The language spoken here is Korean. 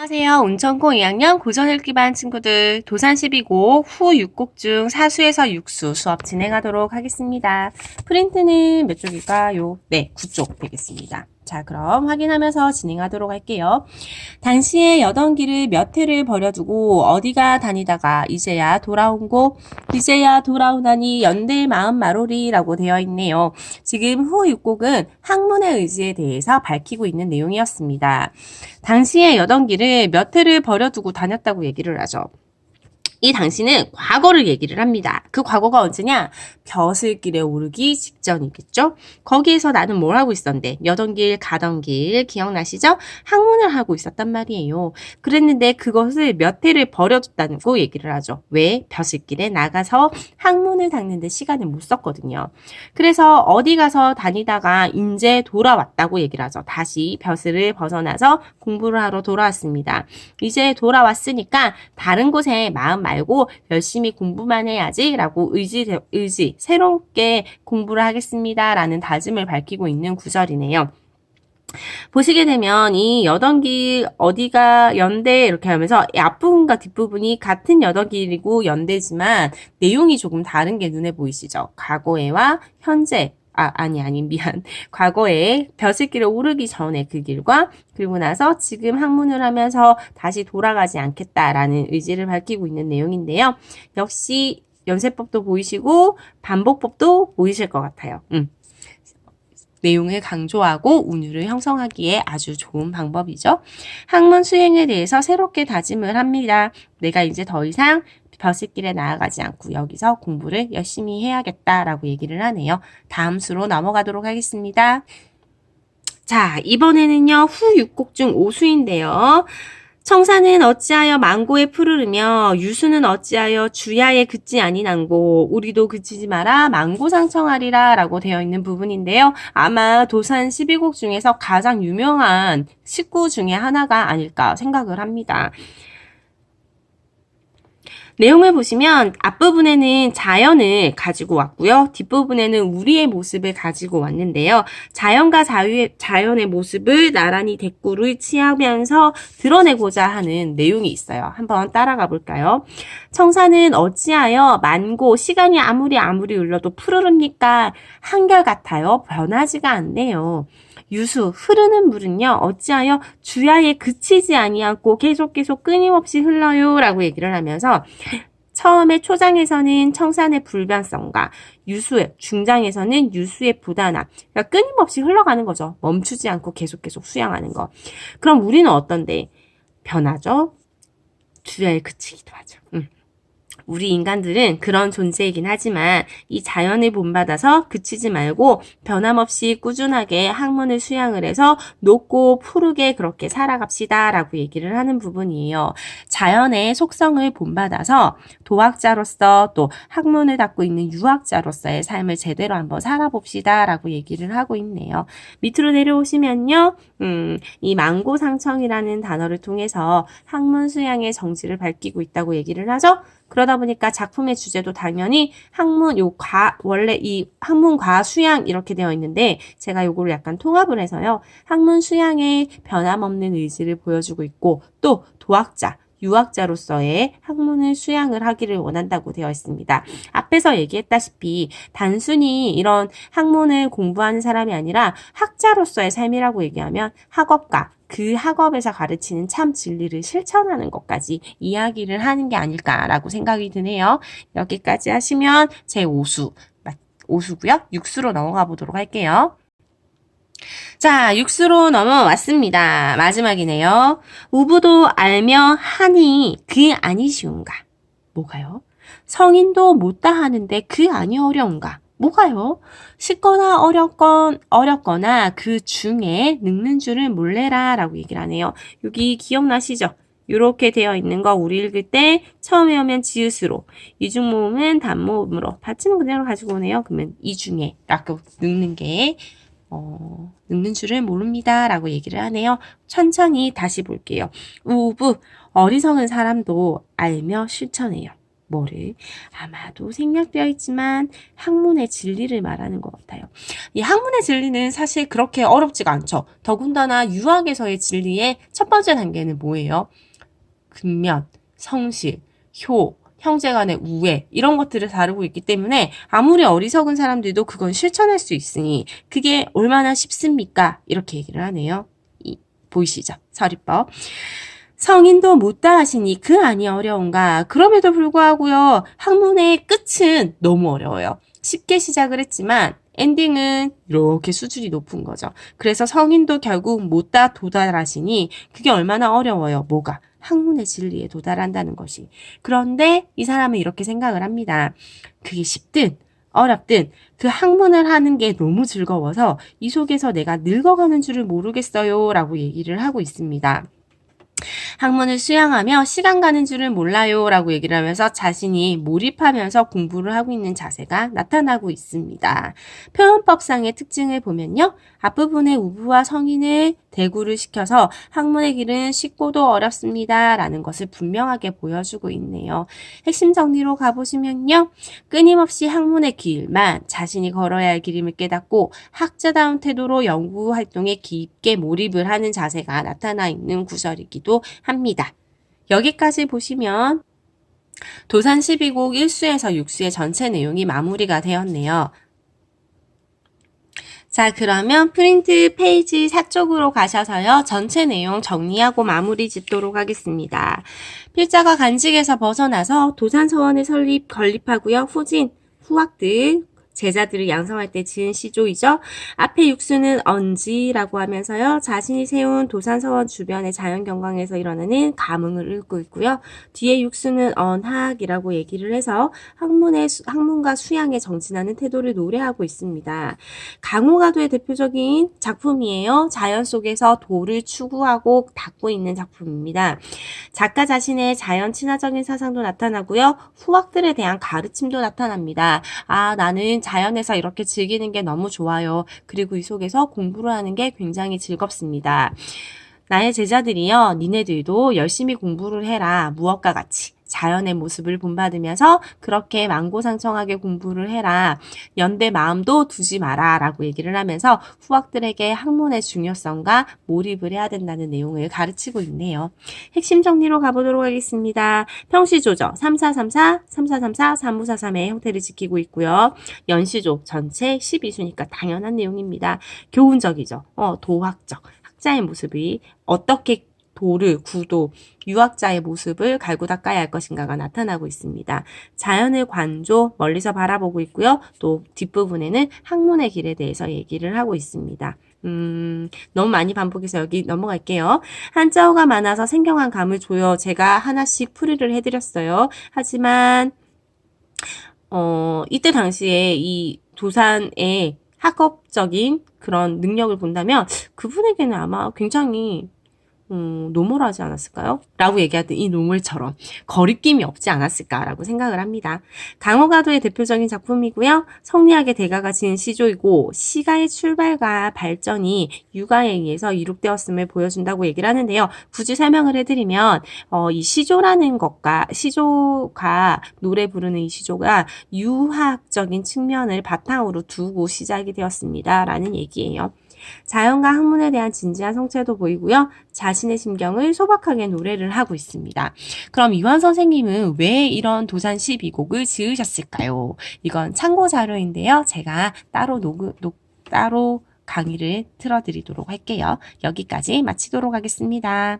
안녕하세요. 운천고 2학년 고전읽기반 친구들 도산 12곡 후 6곡 중 사수에서 육수 수업 진행하도록 하겠습니다. 프린트는 몇 쪽일까요? 네, 9쪽 되겠습니다. 자, 그럼 확인하면서 진행하도록 할게요. 당시에 여던기를 몇 해를 버려두고 어디가 다니다가 이제야 돌아오나니 연대 마음 마로리라고 되어 있네요. 지금 후 6곡은 학문의 의지에 대해서 밝히고 있는 내용이었습니다. 당시에 여던기를 몇 해를 버려두고 다녔다고 얘기를 하죠. 이 당시는 과거를 얘기를 합니다. 그 과거가 언제냐? 벼슬길에 오르기 직전이겠죠? 거기에서 나는 뭘 하고 있었는데? 여던 길, 가던 길, 기억나시죠? 학문을 하고 있었단 말이에요. 그랬는데 그것을 몇 해를 버려뒀다고 얘기를 하죠. 왜? 벼슬길에 나가서 학문을 닦는데 시간을 못 썼거든요. 그래서 어디 가서 다니다가 이제 돌아왔다고 얘기를 하죠. 다시 벼슬을 벗어나서 공부를 하러 돌아왔습니다. 이제 돌아왔으니까 다른 곳에 마음 말고 열심히 공부만 해야지 라고 의지 새롭게 공부를 하겠습니다 라는 다짐을 밝히고 있는 구절이네요. 보시게 되면 이 여던길 어디가 연대 이렇게 하면서 앞부분과 뒷부분이 같은 여던길이고 연대지만 내용이 조금 다른 게 눈에 보이시죠? 과거에와 현재 미안. 과거에 벼슬길에 오르기 전에 그 길과 그리고 나서 지금 학문을 하면서 다시 돌아가지 않겠다라는 의지를 밝히고 있는 내용인데요. 역시 연세법도 보이시고 반복법도 보이실 것 같아요. 내용을 강조하고 운율을 형성하기에 아주 좋은 방법이죠. 학문 수행에 대해서 새롭게 다짐을 합니다. 내가 이제 더 이상 벼슬길에 나아가지 않고 여기서 공부를 열심히 해야겠다라고 얘기를 하네요. 다음 수로 넘어가도록 하겠습니다. 자, 이번에는요. 후 6곡 중 5수인데요. 청사는 어찌하여 망고에 푸르르며 유수는 어찌하여 주야에 그치 아니난고 우리도 그치지 마라 망고상청하리라 라고 되어 있는 부분인데요. 아마 도산 12곡 중에서 가장 유명한 19 중에 하나가 아닐까 생각을 합니다. 내용을 보시면 앞부분에는 자연을 가지고 왔고요. 뒷부분에는 우리의 모습을 가지고 왔는데요. 자연과 자연의 모습을 나란히 대꾸를 취하면서 드러내고자 하는 내용이 있어요. 한번 따라가 볼까요? 청사는 어찌하여 만고 시간이 아무리 흘러도 푸르릅니까? 한결같아요. 변하지가 않네요. 유수, 흐르는 물은요, 어찌하여 주야에 그치지 아니하고 계속 끊임없이 흘러요. 라고 얘기를 하면서 처음에 초장에서는 청산의 불변성과 중장에서는 유수의 부단함. 그러니까 끊임없이 흘러가는 거죠. 멈추지 않고 계속 수양하는 거. 그럼 우리는 어떤데? 변하죠? 주야에 그치기도 하죠. 우리 인간들은 그런 존재이긴 하지만 이 자연을 본받아서 그치지 말고 변함없이 꾸준하게 학문을 수양을 해서 높고 푸르게 그렇게 살아갑시다 라고 얘기를 하는 부분이에요. 자연의 속성을 본받아서 도학자로서 또 학문을 닦고 있는 유학자로서의 삶을 제대로 한번 살아봅시다 라고 얘기를 하고 있네요. 밑으로 내려오시면요. 이 망고상청이라는 단어를 통해서 학문 수양의 정지를 밝히고 있다고 얘기를 하죠. 그러다 보니까 작품의 주제도 당연히 원래 이 학문 과 수양 이렇게 되어 있는데 제가 요거를 약간 통합을 해서요. 학문 수양의 변함없는 의지를 보여주고 있고 또 유학자로서의 학문을 수양을 하기를 원한다고 되어 있습니다. 앞에서 얘기했다시피 단순히 이런 학문을 공부하는 사람이 아니라 학자로서의 삶이라고 얘기하면 학업가, 그 학업에서 가르치는 참 진리를 실천하는 것까지 이야기를 하는 게 아닐까라고 생각이 드네요. 여기까지 하시면 제 5수고요. 6수로 넘어가 보도록 할게요. 자, 6수로 넘어왔습니다. 마지막이네요. 우부도 알며 하니 그 아니시운가? 뭐가요? 성인도 못다 하는데 그 아니 어려운가? 뭐가요? 쉽거나 어렵거나 그 중에 늙는 줄을 몰래라 라고 얘기를 하네요. 여기 기억나시죠? 이렇게 되어 있는 거 우리 읽을 때 처음에 오면 지읒으로 이중모음은 단모음으로 받침은 그대로 가지고 오네요. 그러면 이 중에 라고 늙는 게 늙는 줄을 모릅니다 라고 얘기를 하네요. 천천히 다시 볼게요. 우부 어리석은 사람도 알며 실천해요. 뭐를? 아마도 생략되어 있지만 학문의 진리를 말하는 것 같아요. 이 학문의 진리는 사실 그렇게 어렵지가 않죠. 더군다나 유학에서의 진리의 첫 번째 단계는 뭐예요? 근면, 성실, 효, 형제간의 우애 이런 것들을 다루고 있기 때문에 아무리 어리석은 사람들도 그건 실천할 수 있으니 그게 얼마나 쉽습니까? 이렇게 얘기를 하네요. 보이시죠? 서리법. 성인도 못다 하시니 그 아니 어려운가? 그럼에도 불구하고요. 학문의 끝은 너무 어려워요. 쉽게 시작을 했지만 엔딩은 이렇게 수준이 높은 거죠. 그래서 성인도 결국 못다 도달하시니 그게 얼마나 어려워요. 뭐가? 학문의 진리에 도달한다는 것이. 그런데 이 사람은 이렇게 생각을 합니다. 그게 쉽든 어렵든 그 학문을 하는 게 너무 즐거워서 이 속에서 내가 늙어가는 줄을 모르겠어요 라고 얘기를 하고 있습니다. 학문을 수양하며 시간 가는 줄을 몰라요 라고 얘기를 하면서 자신이 몰입하면서 공부를 하고 있는 자세가 나타나고 있습니다. 표현법상의 특징을 보면요. 앞부분에 우부와 성인을 대구를 시켜서 학문의 길은 쉽고도 어렵습니다 라는 것을 분명하게 보여주고 있네요. 핵심 정리로 가보시면요. 끊임없이 학문의 길만 자신이 걸어야 할 길임을 깨닫고 학자다운 태도로 연구활동에 깊게 몰입을 하는 자세가 나타나 있는 구절이기도 합니다. 여기까지 보시면 도산 12곡 1수에서 6수의 전체 내용이 마무리가 되었네요. 자, 그러면 프린트 페이지 4쪽으로 가셔서요. 전체 내용 정리하고 마무리 짓도록 하겠습니다. 필자가 간직에서 벗어나서 도산서원을 건립하고요. 후진, 후학들, 제자들을 양성할 때 지은 시조이죠. 앞에 육수는 언지라고 하면서요. 자신이 세운 도산서원 주변의 자연경관에서 일어나는 감흥을 읊고 있고요. 뒤에 육수는 언학이라고 얘기를 해서 학문과 수양에 정진하는 태도를 노래하고 있습니다. 강호가도의 대표적인 작품이에요. 자연 속에서 도를 추구하고 닦고 있는 작품입니다. 작가 자신의 자연 친화적인 사상도 나타나고요. 후학들에 대한 가르침도 나타납니다. 아, 나는 자연에서 이렇게 즐기는 게 너무 좋아요. 그리고 이 속에서 공부를 하는 게 굉장히 즐겁습니다. 나의 제자들이요. 니네들도 열심히 공부를 해라. 무엇과 같이. 자연의 모습을 본받으면서 그렇게 만고상청하게 공부를 해라. 연대 마음도 두지 마라 라고 얘기를 하면서 후학들에게 학문의 중요성과 몰입을 해야 된다는 내용을 가르치고 있네요. 핵심 정리로 가보도록 하겠습니다. 평시조죠. 3434, 3434, 3543의 형태를 지키고 있고요. 연시조 전체 12수니까 당연한 내용입니다. 교훈적이죠. 도학적. 학자의 모습이 어떻게 도를, 구도, 유학자의 모습을 갈고 닦아야 할 것인가가 나타나고 있습니다. 자연을 관조, 멀리서 바라보고 있고요. 또 뒷부분에는 학문의 길에 대해서 얘기를 하고 있습니다. 너무 많이 반복해서 여기 넘어갈게요. 한자어가 많아서 생경한 감을 줘요. 제가 하나씩 풀이를 해드렸어요. 하지만 이때 당시에 이 도산의 학업적인 그런 능력을 본다면 그분에게는 아마 굉장히 노멀하지 않았을까요? 라고 얘기하던 이 노멀처럼 거리낌이 없지 않았을까라고 생각을 합니다. 강호가도의 대표적인 작품이고요. 성리학의 대가가 지은 시조이고 시가의 출발과 발전이 유가에 의해서 이룩되었음을 보여준다고 얘기를 하는데요. 굳이 설명을 해드리면 이 시조라는 것과 시조가 노래 부르는 이 시조가 유화학적인 측면을 바탕으로 두고 시작이 되었습니다. 라는 얘기예요. 자연과 학문에 대한 진지한 성체도 보이고요. 자신의 심경을 소박하게 노래를 하고 있습니다. 그럼 이완 선생님은 왜 이런 도산 12곡을 지으셨을까요? 이건 참고 자료인데요. 제가 따로 강의를 틀어드리도록 할게요. 여기까지 마치도록 하겠습니다.